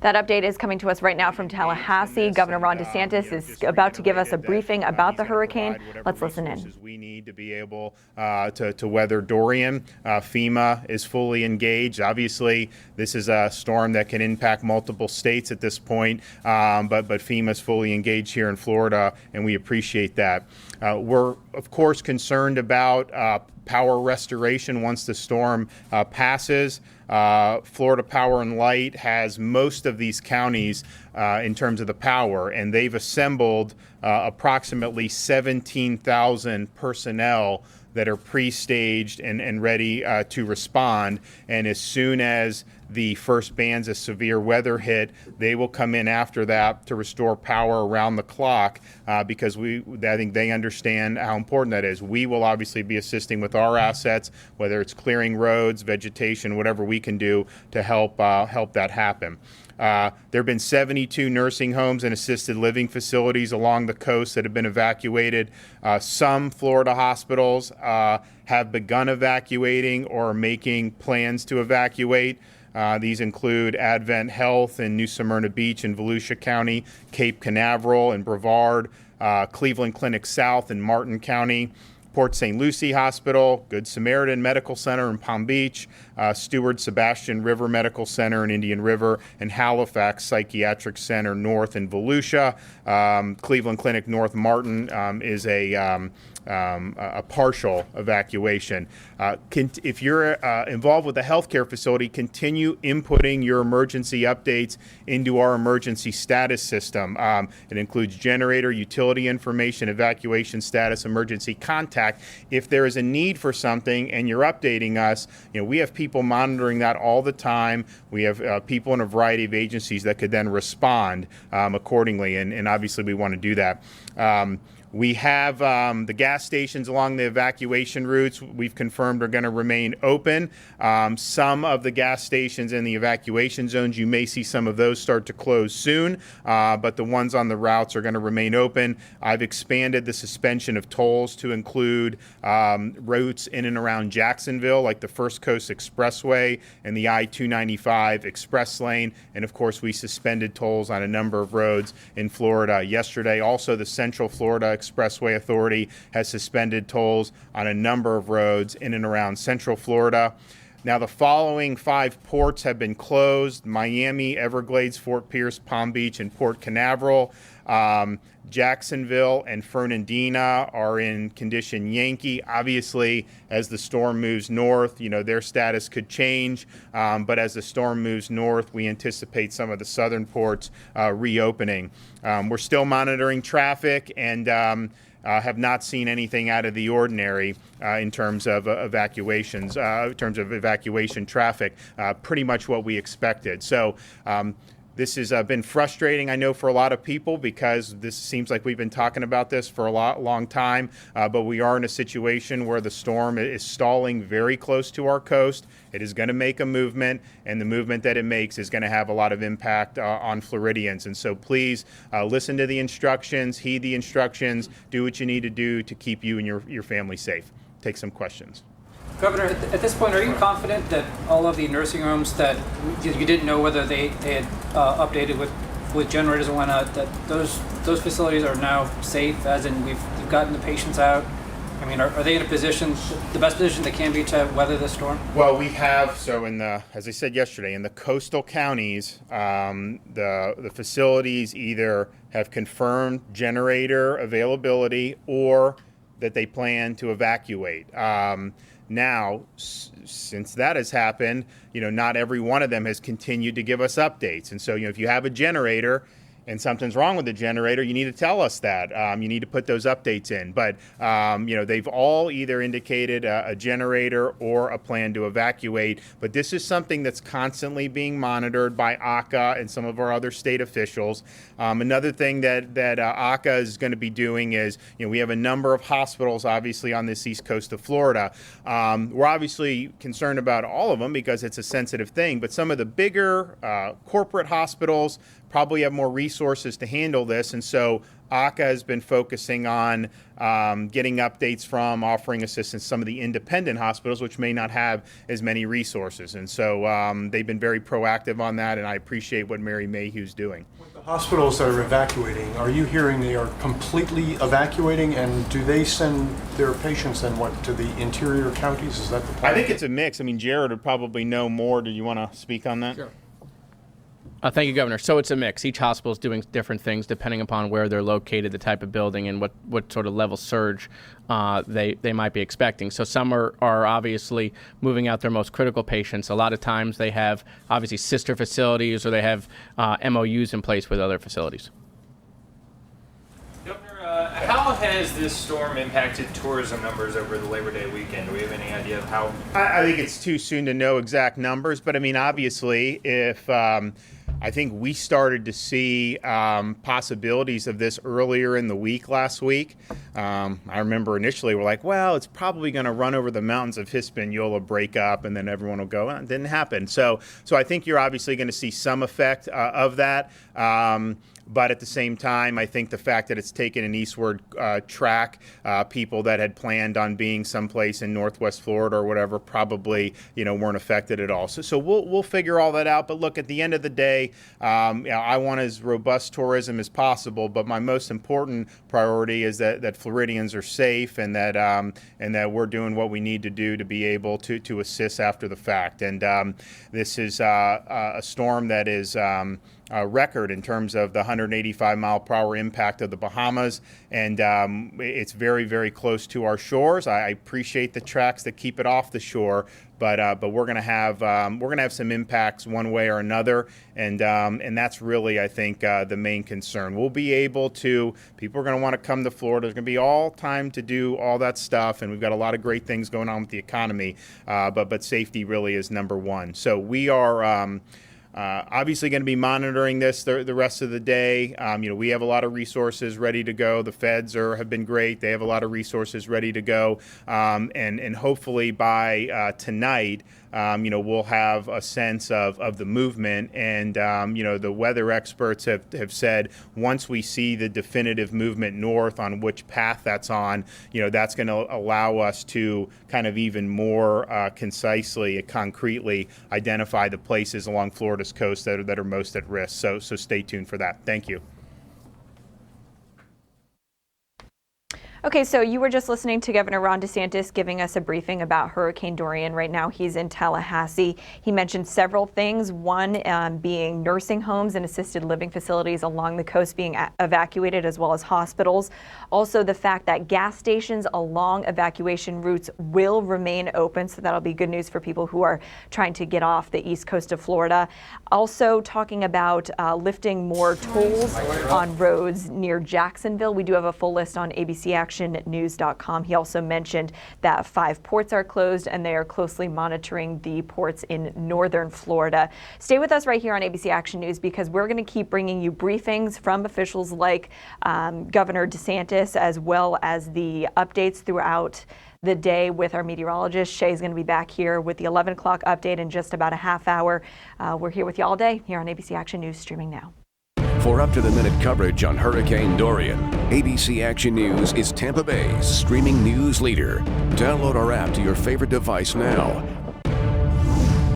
That update is coming to us right now from Tallahassee. Governor Ron DeSantis is about to give us a briefing about the hurricane. Let's listen in. We need to be able to weather Dorian. FEMA is fully engaged. Obviously, this is a storm that can impact multiple states at this point, but FEMA is fully engaged here in Florida, and we appreciate that. We're, of course, concerned about power restoration once the storm passes. Florida Power and Light has most of these counties in terms of the power, and they've assembled approximately 17,000 personnel that are pre-staged and ready to respond. And as soon as the first bands of severe weather hit, they will come in after that to restore power around the clock because I think they understand how important that is. We will obviously be assisting with our assets, whether it's clearing roads, vegetation, whatever we can do to help that happen. There have been 72 nursing homes and assisted living facilities along the coast that have been evacuated. Some Florida hospitals have begun evacuating or are making plans to evacuate. These include Advent Health in New Smyrna Beach in Volusia County, Cape Canaveral and Brevard, Cleveland Clinic South in Martin County, Port St. Lucie Hospital, Good Samaritan Medical Center in Palm Beach, Stewart Sebastian River Medical Center in Indian River, and Halifax Psychiatric Center North in Volusia. Cleveland Clinic North Martin is a partial evacuation. If you're involved with a healthcare facility, continue inputting your emergency updates into our emergency status system. It includes generator, utility information, evacuation status, emergency contact. If there is a need for something and you're updating us, we have people monitoring that all the time. We have people in a variety of agencies that could then respond accordingly, and obviously we want to do that. We have the gas stations along the evacuation routes we've confirmed are going to remain open. Some of the gas stations in the evacuation zones, you may see some of those start to close soon, but the ones on the routes are going to remain open. I've expanded the suspension of tolls to include routes in and around Jacksonville, like the First Coast Expressway and the I-295 Express Lane. And of course, we suspended tolls on a number of roads in Florida yesterday. Also, the Central Florida Expressway Authority has suspended tolls on a number of roads in and around Central Florida. Now, the following 5 ports have been closed: Miami, Everglades, Fort Pierce, Palm Beach, and Port Canaveral. Jacksonville and Fernandina are in condition Yankee. Obviously, as the storm moves north, their status could change. But as the storm moves north, we anticipate some of the southern ports reopening. We're still monitoring traffic and have not seen anything out of the ordinary in terms of evacuations, in terms of evacuation traffic, pretty much what we expected. So this has been frustrating, I know, for a lot of people because this seems like we've been talking about this for a long time, but we are in a situation where the storm is stalling very close to our coast. It is going to make a movement, and the movement that it makes is going to have a lot of impact on Floridians. And so please listen to the instructions, heed the instructions, do what you need to do to keep you and your family safe. Take some questions. Governor, at this point, are you confident that all of the nursing homes that you didn't know whether they had updated with generators and whatnot, that those facilities are now safe, as in we've gotten the patients out? I mean, are they in a position, the best position they can be to weather the storm? Well, we have, as I said yesterday, in the coastal counties, the facilities either have confirmed generator availability or that they plan to evacuate. Now, since that has happened, not every one of them has continued to give us updates. And so, if you have a generator and something's wrong with the generator, you need to tell us that. You need to put those updates in. But, they've all either indicated a generator or a plan to evacuate. But this is something that's constantly being monitored by ACA and some of our other state officials. Another thing that ACA is going to be doing is, we have a number of hospitals, obviously, on this east coast of Florida. We're obviously concerned about all of them because it's a sensitive thing. But some of the bigger corporate hospitals probably have more resources resources to handle this. And so ACA has been focusing on getting updates from, offering assistance to some of the independent hospitals, which may not have as many resources. And so they've been very proactive on that, and I appreciate what Mary Mayhew's doing. With the hospitals that are evacuating, are you hearing they are completely evacuating, and do they send their patients then to the interior counties? Is that the plan? I think it's a mix. I mean, Jared would probably know more. Do you want to speak on that? Sure. Thank you, Governor. So it's a mix. Each hospital is doing different things depending upon where they're located, the type of building, and what sort of level surge they might be expecting. So some are obviously moving out their most critical patients. A lot of times they have obviously sister facilities, or they have MOUs in place with other facilities. Governor, how has this storm impacted tourism numbers over the Labor Day weekend? Do we have any idea of how? I think it's too soon to know exact numbers, but I mean, obviously, if I think we started to see possibilities of this earlier in the week last week. I remember initially we're like, well, it's probably going to run over the mountains of Hispaniola, break up, and then everyone will go. It didn't happen. So I think you're obviously going to see some effect of that. But at the same time, I think the fact that it's taken an eastward track, people that had planned on being someplace in Northwest Florida or whatever probably, weren't affected at all. So we'll figure all that out. But look, at the end of the day, I want as robust tourism as possible. But my most important priority is that Floridians are safe, and that we're doing what we need to do to be able to assist after the fact. And this is a storm that is record in terms of the 185-mile-per-hour impact of the Bahamas, and it's very, very close to our shores. I appreciate the tracks that keep it off the shore, but we're going to have some impacts one way or another, and that's really, I think, the main concern. We'll be able to. People are going to want to come to Florida. There's going to be all time to do all that stuff, and we've got a lot of great things going on with the economy. But safety really is number one. So we are. Obviously going to be monitoring this the rest of the day. We have a lot of resources ready to go. The feds have been great. They have a lot of resources ready to go. And hopefully by tonight, we'll have a sense of the movement. And, the weather experts have said once we see the definitive movement north on which path that's on, that's going to allow us to kind of even more concisely, concretely identify the places along Florida's coast that are most at risk. So stay tuned for that. Thank you. Okay, so you were just listening to Governor Ron DeSantis giving us a briefing about Hurricane Dorian. Right now he's in Tallahassee. He mentioned several things, one being nursing homes and assisted living facilities along the coast being evacuated, as well as hospitals. Also the fact that gas stations along evacuation routes will remain open, so that'll be good news for people who are trying to get off the east coast of Florida. Also talking about lifting more tolls on roads near Jacksonville. We do have a full list on abcactionnews.com. He also mentioned that 5 ports are closed, and they are closely monitoring the ports in northern Florida. Stay with us right here on ABC Action News, because we're going to keep bringing you briefings from officials like Governor DeSantis, as well as the updates throughout the day with our meteorologist. Shay's going to be back here with the 11 o'clock update in just about a half hour. We're here with you all day here on ABC Action News, streaming now. For up-to-the-minute coverage on Hurricane Dorian, ABC Action News is Tampa Bay's streaming news leader. Download our app to your favorite device now.